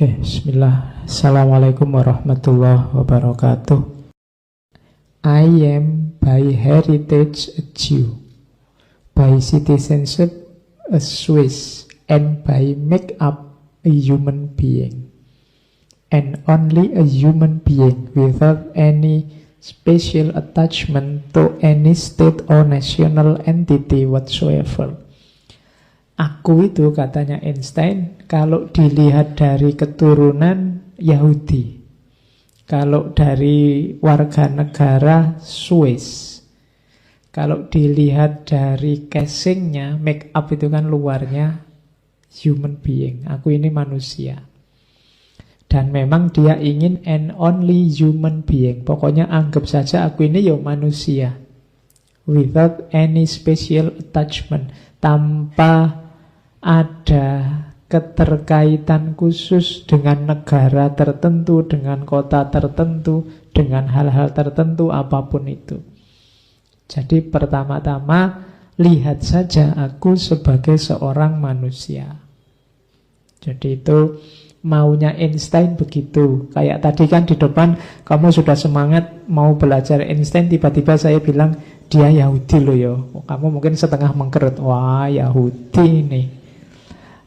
Oke, bismillah. Assalamualaikum warahmatullahi wabarakatuh. I am by heritage a Jew, by citizenship a Swiss, and by make-up a human being. And only a human being without any special attachment to any state or national entity whatsoever. Aku itu, katanya Einstein, kalau dilihat dari keturunan Yahudi, kalau dari warga negara Swiss, kalau dilihat dari casingnya, make up itu kan luarnya, human being. Aku ini manusia. Dan memang dia ingin an only human being. Pokoknya anggap saja aku ini ya manusia. Without any special attachment. Tanpa ada keterkaitan khusus dengan negara tertentu, dengan kota tertentu, dengan hal-hal tertentu, apapun itu. Jadi pertama-tama lihat saja aku sebagai seorang manusia. Jadi itu maunya Einstein begitu. Kayak tadi kan di depan kamu sudah semangat mau belajar Einstein, tiba-tiba saya bilang dia Yahudi loh ya. Kamu mungkin setengah mengkerut, wah Yahudi nih.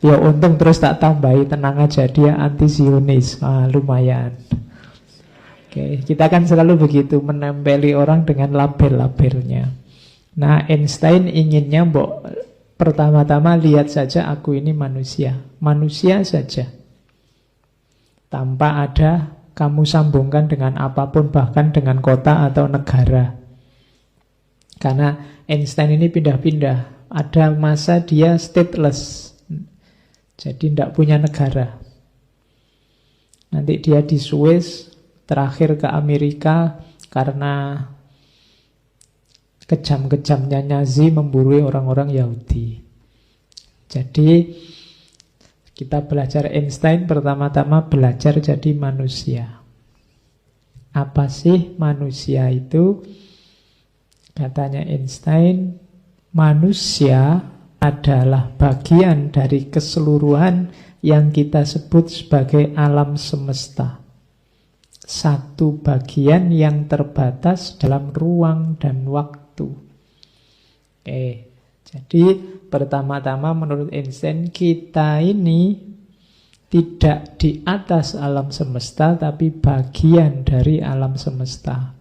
Ya untung terus tak tambahi, tenang aja dia anti-Zionis. Lumayan. Oke, kita kan selalu begitu menempeli orang dengan label-labelnya. Nah, Einstein inginnya pertama-tama lihat saja aku ini manusia. Manusia saja. Tanpa ada kamu sambungkan dengan apapun, bahkan dengan kota atau negara. Karena Einstein ini pindah-pindah. Ada masa dia stateless. Jadi tidak punya negara. Nanti dia di Swiss, terakhir ke Amerika karena kejam-kejamnya Nazi memburu orang-orang Yahudi. Jadi kita belajar Einstein, pertama-tama belajar jadi manusia. Apa sih manusia itu? Katanya Einstein, manusia adalah bagian dari keseluruhan yang kita sebut sebagai alam semesta. Satu bagian yang terbatas dalam ruang dan waktu. Jadi pertama-tama menurut Einstein kita ini tidak di atas alam semesta, tapi bagian dari alam semesta.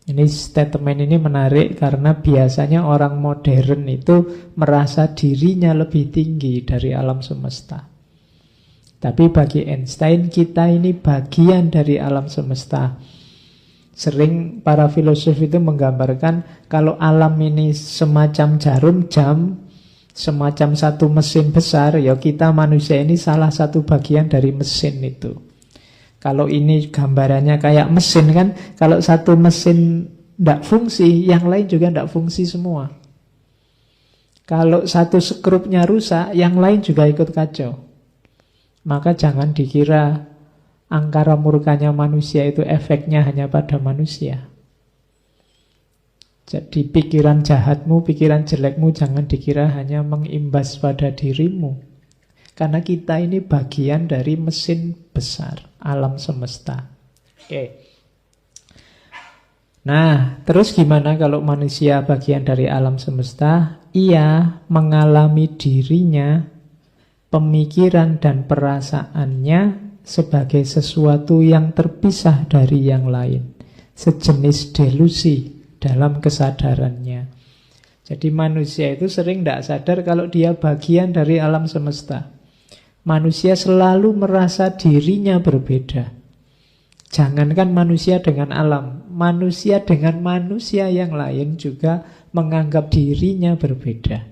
Ini statement ini menarik karena biasanya orang modern itu merasa dirinya lebih tinggi dari alam semesta. Tapi bagi Einstein kita ini bagian dari alam semesta. Sering para filosof itu menggambarkan kalau alam ini semacam jarum jam, semacam satu mesin besar, ya kita manusia ini salah satu bagian dari mesin itu. Kalau ini gambarannya kayak mesin kan, kalau satu mesin tidak fungsi, yang lain juga tidak fungsi semua. Kalau satu skrupnya rusak, yang lain juga ikut kacau. Maka jangan dikira angkara murkanya manusia itu efeknya hanya pada manusia. Jadi pikiran jahatmu, pikiran jelekmu jangan dikira hanya mengimbas pada dirimu. Karena kita ini bagian dari mesin besar, alam semesta. Nah, terus gimana kalau manusia bagian dari alam semesta? Ia mengalami dirinya, pemikiran dan perasaannya sebagai sesuatu yang terpisah dari yang lain. Sejenis delusi dalam kesadarannya. Jadi manusia itu sering tidak sadar kalau dia bagian dari alam semesta. Manusia selalu merasa dirinya berbeda. Jangankan manusia dengan alam, manusia dengan manusia yang lain juga menganggap dirinya berbeda.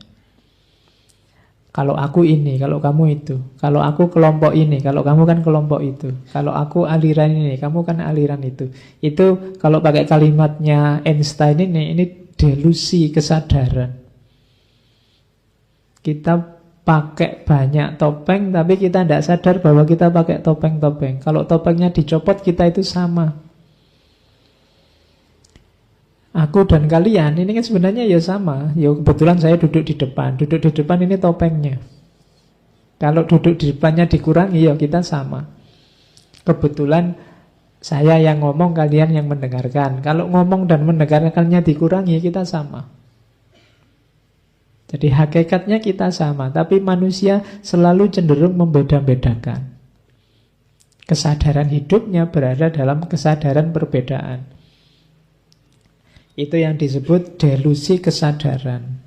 Kalau aku ini, kalau kamu itu. Kalau aku kelompok ini, kalau kamu kan kelompok itu. Kalau aku aliran ini, kamu kan aliran itu. Itu kalau pakai kalimatnya Einstein ini delusi kesadaran. Kita pakai banyak topeng, tapi kita tidak sadar bahwa kita pakai topeng-topeng. Kalau topengnya dicopot, kita itu sama. Aku dan kalian ini kan sebenarnya ya sama. Ya kebetulan saya duduk di depan. Duduk di depan ini topengnya. Kalau duduk di depannya dikurangi, ya kita sama. Kebetulan saya yang ngomong, kalian yang mendengarkan. Kalau ngomong dan mendengarkannya dikurangi, kita sama. Jadi hakikatnya kita sama, tapi manusia selalu cenderung membeda-bedakan. Kesadaran hidupnya berada dalam kesadaran perbedaan. Itu yang disebut delusi kesadaran.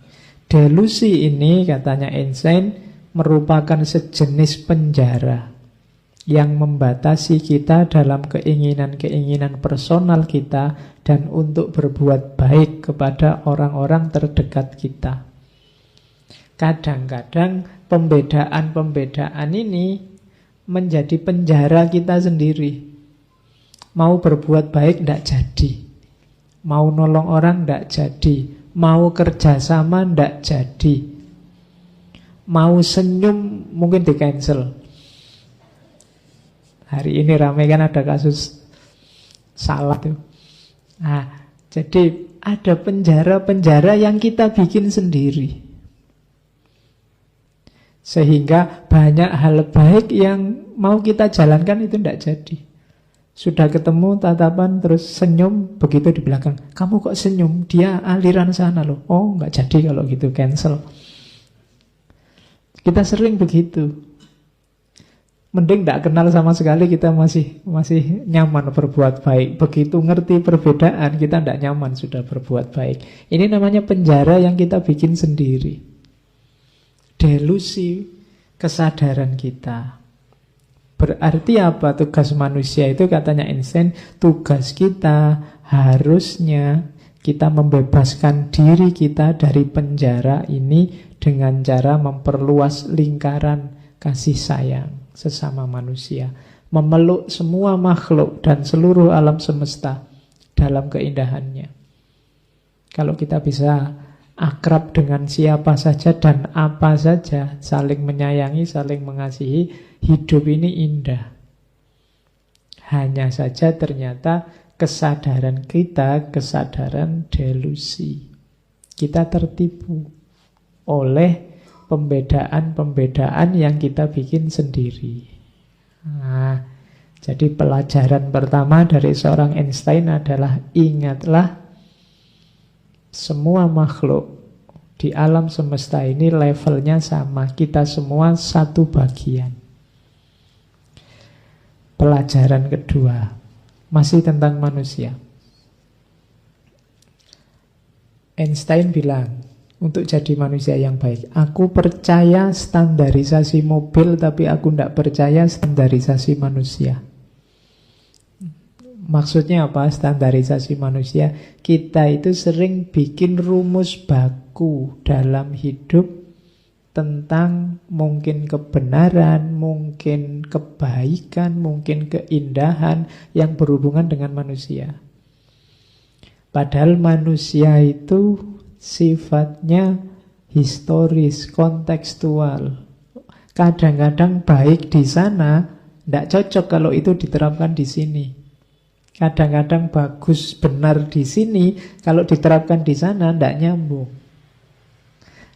Delusi ini, katanya Einstein, merupakan sejenis penjara yang membatasi kita dalam keinginan-keinginan personal kita dan untuk berbuat baik kepada orang-orang terdekat kita. Kadang-kadang pembedaan-pembedaan ini menjadi penjara kita sendiri. Mau berbuat baik tidak jadi, mau nolong orang tidak jadi, mau kerjasama tidak jadi, mau senyum mungkin di cancel. Hari ini ramai kan ada kasus salah tuh. Nah, jadi ada penjara-penjara yang kita bikin sendiri. Sehingga banyak hal baik yang mau kita jalankan itu tidak jadi. Sudah ketemu tatapan terus senyum, begitu di belakang, kamu kok senyum? Dia aliran sana loh. Oh, nggak jadi kalau gitu, cancel. Kita sering begitu. Mending tidak kenal sama sekali, kita masih nyaman berbuat baik. Begitu ngerti perbedaan, kita tidak nyaman sudah berbuat baik. Ini namanya penjara yang kita bikin sendiri. Delusi kesadaran kita. Berarti apa tugas manusia itu? Katanya Einstein, tugas kita harusnya kita membebaskan diri kita dari penjara ini dengan cara memperluas lingkaran kasih sayang sesama manusia, memeluk semua makhluk dan seluruh alam semesta dalam keindahannya. Kalau kita bisa akrab dengan siapa saja dan apa saja, saling menyayangi, saling mengasihi, hidup ini indah. Hanya saja ternyata kesadaran kita, kesadaran delusi. Kita tertipu oleh pembedaan-pembedaan yang kita bikin sendiri. Nah, jadi pelajaran pertama dari seorang Einstein adalah ingatlah, semua makhluk di alam semesta ini levelnya sama. Kita semua satu bagian. Pelajaran kedua, masih tentang manusia. Einstein bilang, untuk jadi manusia yang baik, aku percaya standarisasi mobil, tapi aku tidak percaya standarisasi manusia. Maksudnya apa standarisasi manusia? Kita itu sering bikin rumus baku dalam hidup tentang mungkin kebenaran, mungkin kebaikan, mungkin keindahan yang berhubungan dengan manusia. Padahal manusia itu sifatnya historis, kontekstual. Kadang-kadang baik di sana tidak cocok kalau itu diterapkan di sini. Kadang-kadang bagus, benar di sini, kalau diterapkan di sana tidak nyambung.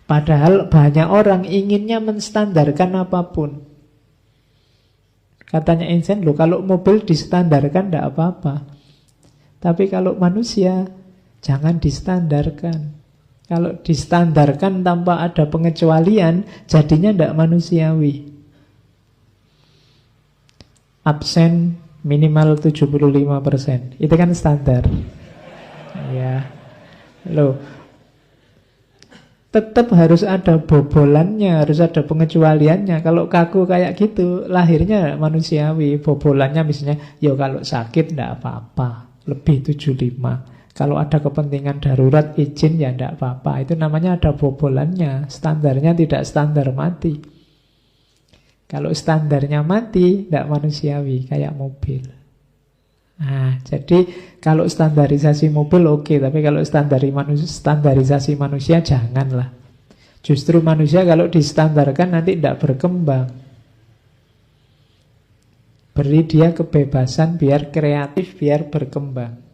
Padahal banyak orang inginnya menstandarkan apapun. Katanya Einstein, loh kalau mobil distandarkan tidak apa-apa. Tapi kalau manusia, jangan distandarkan. Kalau distandarkan tanpa ada pengecualian, jadinya tidak manusiawi. Absen minimal 75%. Itu kan standar. Ya. Loh, tetap harus ada bobolannya, harus ada pengecualiannya. Kalau kaku kayak gitu, lahirnya manusiawi. Bobolannya misalnya, ya kalau sakit tidak apa-apa, lebih 75. Kalau ada kepentingan darurat, izin ya tidak apa-apa. Itu namanya ada bobolannya. Standarnya tidak standar mati. Kalau standarnya mati, tidak manusiawi, kayak mobil. Nah, jadi kalau standarisasi mobil oke, tapi kalau standarisasi manusia janganlah. Justru manusia kalau distandarkan nanti tidak berkembang. Beri dia kebebasan biar kreatif, biar berkembang.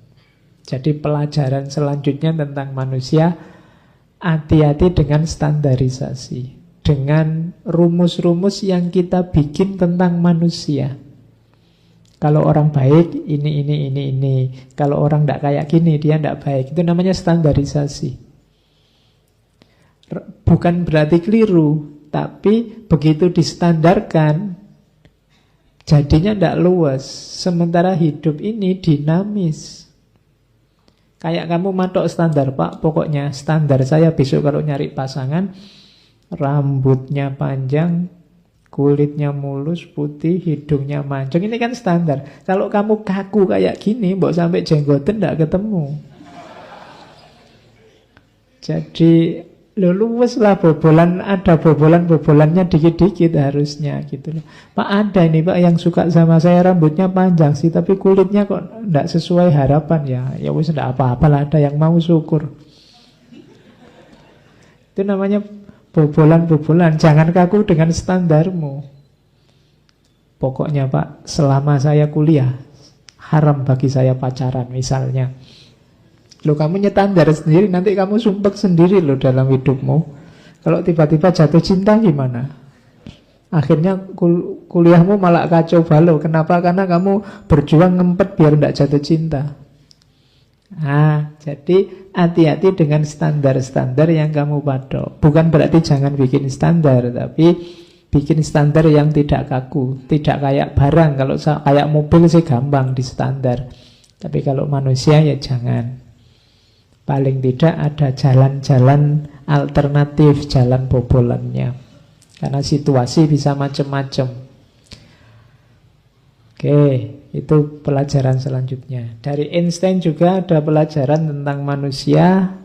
Jadi pelajaran selanjutnya tentang manusia, hati-hati dengan standarisasi. dengan rumus-rumus yang kita bikin tentang manusia. Kalau orang baik, ini. Kalau orang tidak kayak gini, dia tidak baik. Itu namanya standarisasi. Bukan berarti keliru, tapi begitu distandarkan, jadinya tidak luas. Sementara hidup ini dinamis. Kayak kamu matok standar, Pak, pokoknya standar saya besok kalau nyari pasangan, rambutnya panjang, kulitnya mulus, putih, hidungnya mancung. Ini kan standar. Kalau kamu kaku kayak gini, mbok sampai jenggoten tidak ketemu. Jadi luwes lah bobolan, ada bobolan-bobolannya dikit-dikit harusnya gitu loh. Pak, ada ini Pak yang suka sama saya, rambutnya panjang sih, tapi kulitnya kok tidak sesuai harapan. Ya wis tidak apa-apa lah, ada yang mau, syukur. Itu namanya bobolan-bobolan. Jangan kaku dengan standarmu. Pokoknya Pak, selama saya kuliah haram bagi saya pacaran misalnya. Loh, kamu nyetandar sendiri, nanti kamu sumpek sendiri loh dalam hidupmu. Kalau tiba-tiba jatuh cinta gimana? Akhirnya kuliahmu malah kacau balau. Kenapa? Karena kamu berjuang ngempet biar tidak jatuh cinta. Jadi hati-hati dengan standar-standar yang kamu patok. Bukan berarti jangan bikin standar, tapi bikin standar yang tidak kaku, tidak kayak barang. Kalau kayak mobil sih gampang di standar, tapi kalau manusia ya jangan. Paling tidak ada jalan-jalan alternatif, jalan bobolannya. Karena situasi bisa macam-macam. Oke, itu pelajaran selanjutnya. Dari Einstein juga ada pelajaran tentang manusia,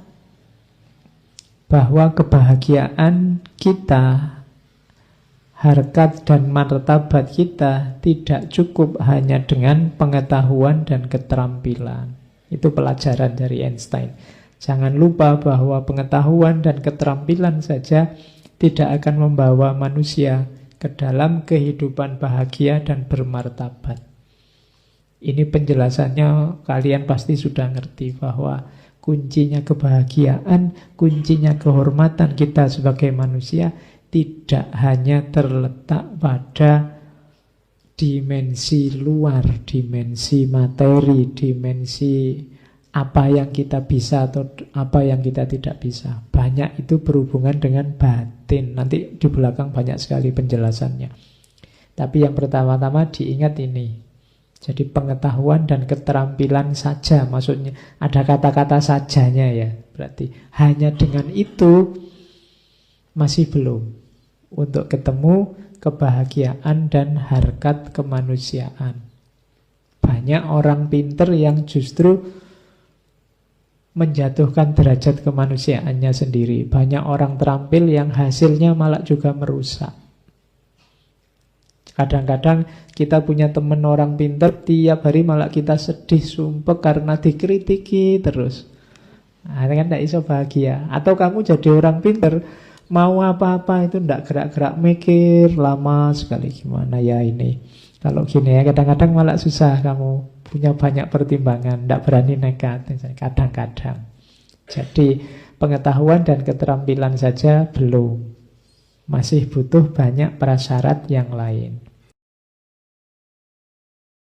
bahwa kebahagiaan kita, harkat dan martabat kita tidak cukup hanya dengan pengetahuan dan keterampilan. Itu pelajaran dari Einstein. Jangan lupa bahwa pengetahuan dan keterampilan saja tidak akan membawa manusia ke dalam kehidupan bahagia dan bermartabat. Ini penjelasannya kalian pasti sudah ngerti, bahwa kuncinya kebahagiaan, kuncinya kehormatan kita sebagai manusia tidak hanya terletak pada dimensi luar, dimensi materi, dimensi apa yang kita bisa atau apa yang kita tidak bisa. Banyak itu berhubungan dengan batin. Nanti di belakang banyak sekali penjelasannya. Tapi yang pertama-tama diingat ini. Jadi pengetahuan dan keterampilan saja, maksudnya ada kata-kata sajanya ya. Berarti hanya dengan itu masih belum untuk ketemu kebahagiaan dan harkat kemanusiaan. Banyak orang pinter yang justru menjatuhkan derajat kemanusiaannya sendiri. Banyak orang terampil yang hasilnya malah juga merusak. Kadang-kadang kita punya teman orang pinter, tiap hari malah kita sedih, sumpek karena dikritiki terus. Nah, kan tidak bisa bahagia. Atau kamu jadi orang pinter, mau apa-apa itu tidak gerak-gerak mikir, lama sekali gimana ya ini. Kalau gini ya kadang-kadang malah susah, kamu punya banyak pertimbangan, tidak berani nekat kadang-kadang. Jadi pengetahuan dan keterampilan saja belum, masih butuh banyak prasyarat yang lain.